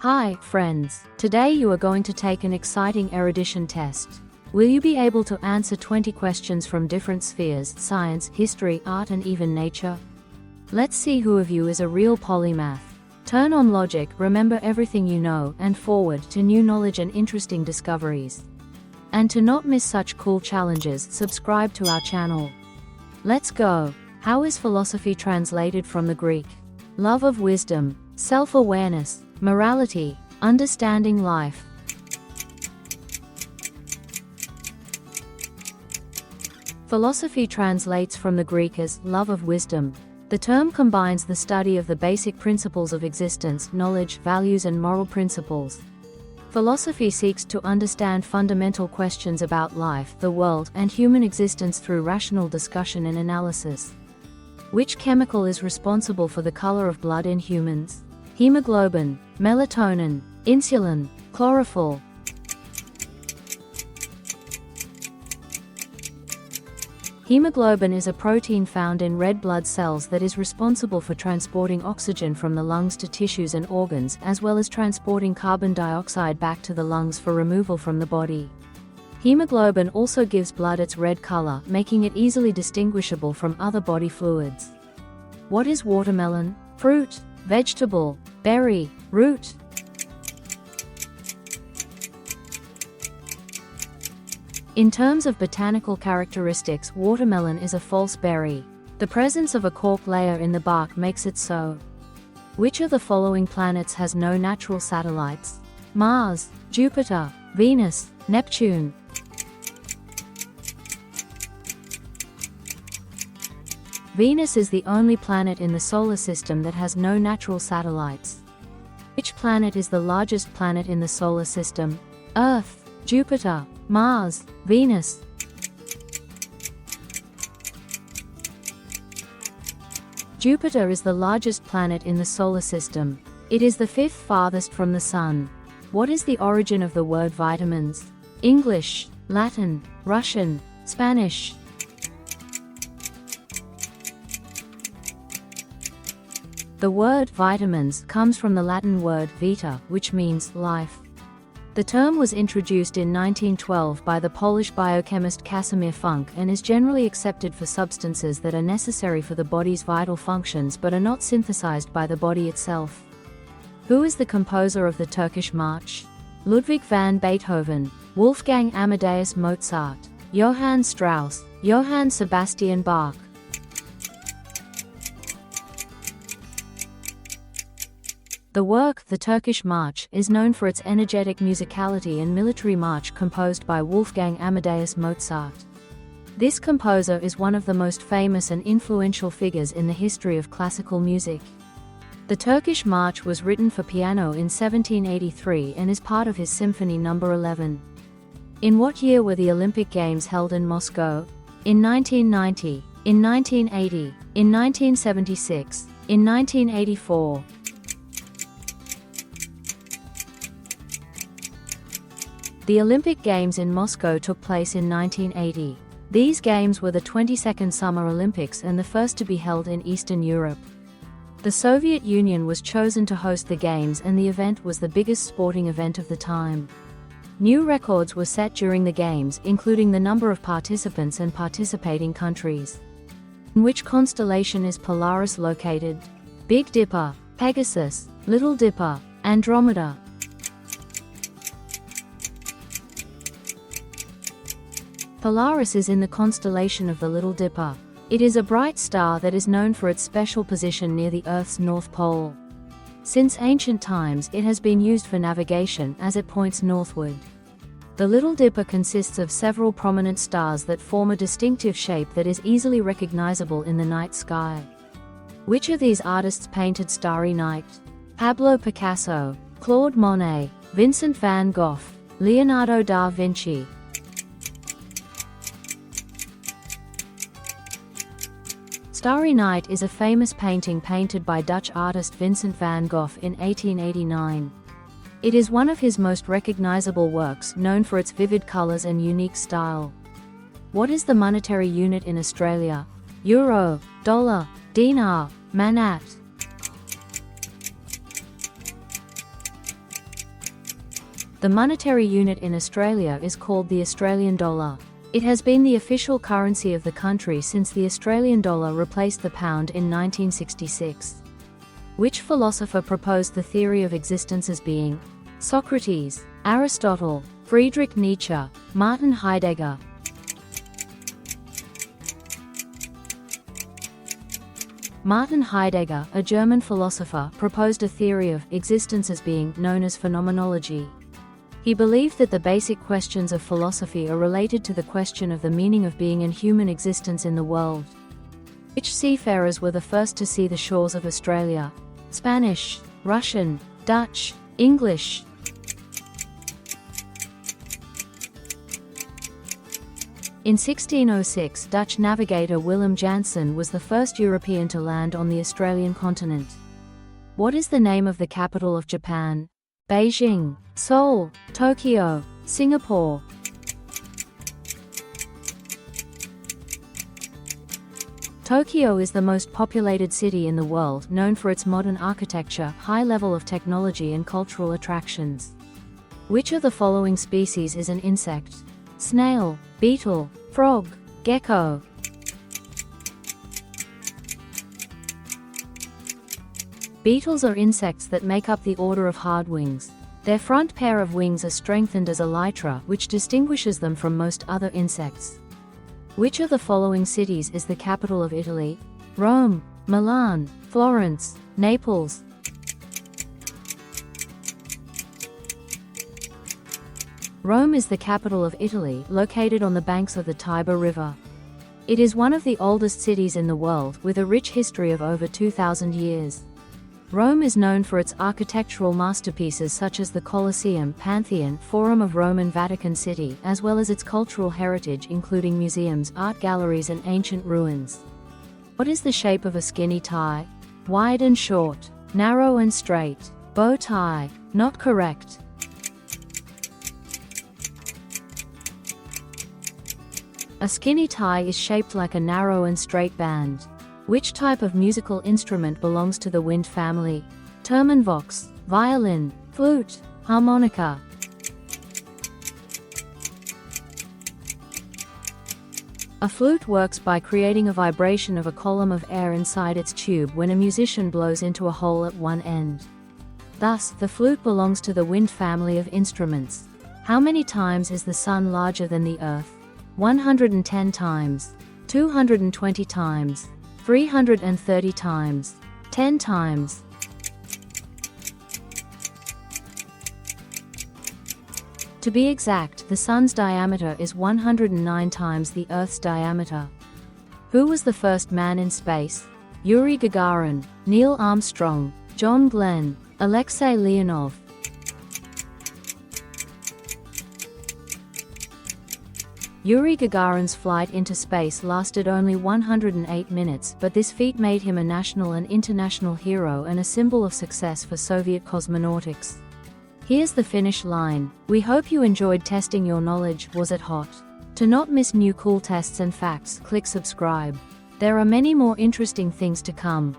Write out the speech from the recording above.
Hi, friends. Today you are going to take an exciting erudition test. Will you be able to answer 20 questions from different spheres: science, history, art, and even nature? Let's see who of you is a real polymath. Turn on logic, remember everything you know, and forward to new knowledge and interesting discoveries. And to not miss such cool challenges, subscribe to our channel. Let's go. How is philosophy translated from the Greek? Love of wisdom, self-awareness, morality, understanding life. Philosophy translates from the Greek as love of wisdom. The term combines the study of the basic principles of existence, knowledge, values, and moral principles. Philosophy seeks to understand fundamental questions about life, the world, and human existence through rational discussion and analysis. Which chemical is responsible for the color of blood in humans? Hemoglobin, melatonin, insulin, chlorophyll. Hemoglobin is a protein found in red blood cells that is responsible for transporting oxygen from the lungs to tissues and organs, as well as transporting carbon dioxide back to the lungs for removal from the body. Hemoglobin also gives blood its red color, making it easily distinguishable from other body fluids. What is watermelon? Fruit, vegetable, berry, root? In terms of botanical characteristics, watermelon is a false berry. The presence of a cork layer in the bark makes it so. Which of the following planets has no natural satellites? Mars, Jupiter, Venus, Neptune. Venus is the only planet in the solar system that has no natural satellites. Which planet is the largest planet in the solar system? Earth, Jupiter, Mars, Venus. Jupiter is the largest planet in the solar system. It is the fifth farthest from the Sun. What is the origin of the word vitamins? English, Latin, Russian, Spanish. The word vitamins comes from the Latin word vita, which means life. The term was introduced in 1912 by the Polish biochemist Casimir Funk and is generally accepted for substances that are necessary for the body's vital functions but are not synthesized by the body itself. Who is the composer of the Turkish March? Ludwig van Beethoven, Wolfgang Amadeus Mozart, Johann Strauss, Johann Sebastian Bach. The work, the Turkish March, is known for its energetic musicality and military march composed by Wolfgang Amadeus Mozart. This composer is one of the most famous and influential figures in the history of classical music. The Turkish March was written for piano in 1783 and is part of his Symphony No. 11. In what year were the Olympic Games held in Moscow? In 1990, in 1980, in 1976, in 1984. The Olympic Games in Moscow took place in 1980. These games were the 22nd Summer Olympics and the first to be held in Eastern Europe. The Soviet Union was chosen to host the Games, and the event was the biggest sporting event of the time. New records were set during the Games, including the number of participants and participating countries. In which constellation is Polaris located? Big Dipper, Pegasus, Little Dipper, Andromeda. Polaris is in the constellation of the Little Dipper. It is a bright star that is known for its special position near the Earth's North Pole. Since ancient times, it has been used for navigation as it points northward. The Little Dipper consists of several prominent stars that form a distinctive shape that is easily recognizable in the night sky. Which of these artists painted Starry Night? Pablo Picasso, Claude Monet, Vincent van Gogh, Leonardo da Vinci. Starry Night is a famous painting painted by Dutch artist Vincent van Gogh in 1889. It is one of his most recognizable works, known for its vivid colors and unique style. What is the monetary unit in Australia? Euro, dollar, dinar, manat. The monetary unit in Australia is called the Australian dollar. It has been the official currency of the country since the Australian dollar replaced the pound in 1966. Which philosopher proposed the theory of existence as being? Socrates, Aristotle, Friedrich Nietzsche, Martin Heidegger. Martin Heidegger, a German philosopher, proposed a theory of existence as being known as phenomenology. He believed that the basic questions of philosophy are related to the question of the meaning of being and human existence in the world. Which seafarers were the first to see the shores of Australia? Spanish, Russian, Dutch, English. In 1606, Dutch navigator Willem Janssen was the first European to land on the Australian continent. What is the name of the capital of Japan? Beijing, Seoul, Tokyo, Singapore. Tokyo is the most populated city in the world, known for its modern architecture, high level of technology and cultural attractions. Which of the following species is an insect? Snail, beetle, frog, gecko. Beetles are insects that make up the order of hardwings. Their front pair of wings are strengthened as elytra, which distinguishes them from most other insects. Which of the following cities is the capital of Italy? Rome, Milan, Florence, Naples. Rome is the capital of Italy, located on the banks of the Tiber River. It is one of the oldest cities in the world, with a rich history of over 2,000 years. Rome is known for its architectural masterpieces such as the Colosseum, Pantheon, Forum of Rome and Vatican City, as well as its cultural heritage including museums, art galleries and ancient ruins. What is the shape of a skinny tie? Wide and short, narrow and straight, bow tie. Not correct. A skinny tie is shaped like a narrow and straight band. Which type of musical instrument belongs to the wind family? Termenvox, violin, flute, harmonica. A flute works by creating a vibration of a column of air inside its tube when a musician blows into a hole at one end. Thus, the flute belongs to the wind family of instruments. How many times is the Sun larger than the Earth? 110 times, 220 times, 330 times, 10 times. To be exact, the Sun's diameter is 109 times the Earth's diameter. Who was the first man in space? Yuri Gagarin, Neil Armstrong, John Glenn, Alexei Leonov. Yuri Gagarin's flight into space lasted only 108 minutes, but this feat made him a national and international hero and a symbol of success for Soviet cosmonautics. Here's the finish line. We hope you enjoyed testing your knowledge. Was it hot? To not miss new cool tests and facts, click subscribe. There are many more interesting things to come.